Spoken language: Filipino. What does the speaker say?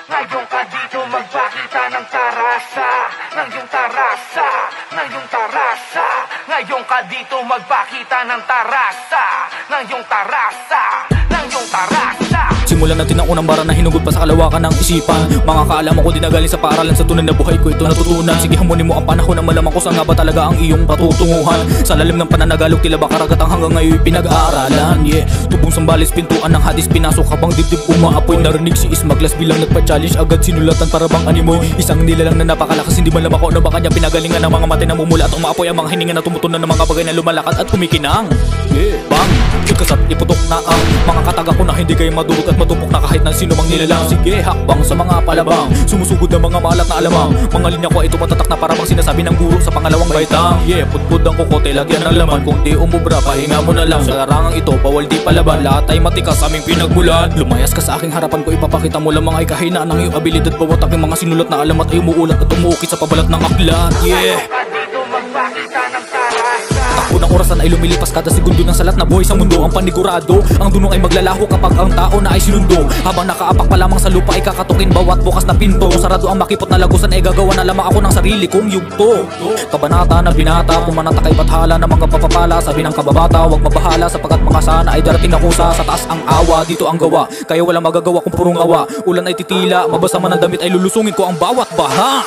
Ngayon ka dito magpakita ng tarasa, ng iyong tarasa, ng iyong tarasa. Ngayon ka dito magpakita ng tarasa, ng iyong tarasa, ng iyong tarasa. Simulan natin ang unang bara na hinugod pa sa kalawakan ng isipan. Mga kaalaman ko di na galing sa paaralan, sa tunay na buhay ko ito natutunan. Sige, hamunin mo ang panahon na malaman ko saan nga ba talaga ang iyong patutunguhan. Sa lalim ng pananagalog tila ba karagatang hanggang ngayon pinag-aaralan. Yeah, tubong sambalis, pintuan ng hadis, pinasok habang dibdib umaapoy. Narinig si Ismaglas bilang nagpa-challenge, agad sinulatan para bang animoy. Isang nilalang na napakalakas, hindi man lamang ako na baka niya pinagalingan ng mga mati na mumula at umaapoy ang mga hininga na tumutunan ng mga bagay na lumalakad at kumikinang. Yeah, bang, ikasat iputok na ang mga kataga ko na hindi kayo madurog at matupok na kahit ng sino mang nilalang. Sige, hakbang sa mga palabang, sumusugod ng mga malat na alamang. Mga linya ko ay tumatatak na para bang sinasabi ng guro sa pangalawang baitang. Yeah, pudpud ang kukote, lagyan ng laman. Kung di umubra, pahinga mo na lang. Sa larangang ito, bawal di palaban. Lahat ay matikas aming pinagmulan. Lumayas ka sa aking harapan ko, ipapakita mo lamang ay kahinaan ng iyong abilidad. Bawat aking mga sinulat na alamat ay umuulat at umuukit sa pabalat ng aklat. Yeah, Dito magpakita ng tarasa. takbo ng orasan ay lumilipas kada segundo ng salat na buhay sa mundo. Ang panigurado, ang dunong ay maglalaho kapag ang tao na ay sinundo. Habang nakaapak pa lamang sa lupa ay kakatukin bawat bukas na pinto. Sarado ang makipot na lagusan ay gagawa na lamang ako ng sarili kong yugto. Kabanata na binata, pumanata kay bathala ng mga papapala. Sabi ng kababata, wag mabahala sapagkat makasana ay darating na kusa. Sa taas ang awa, dito ang gawa, kaya walang magagawa kung purong awa. Ulan ay titila, mabasa man ang damit ay lulusungin ko ang bawat baha.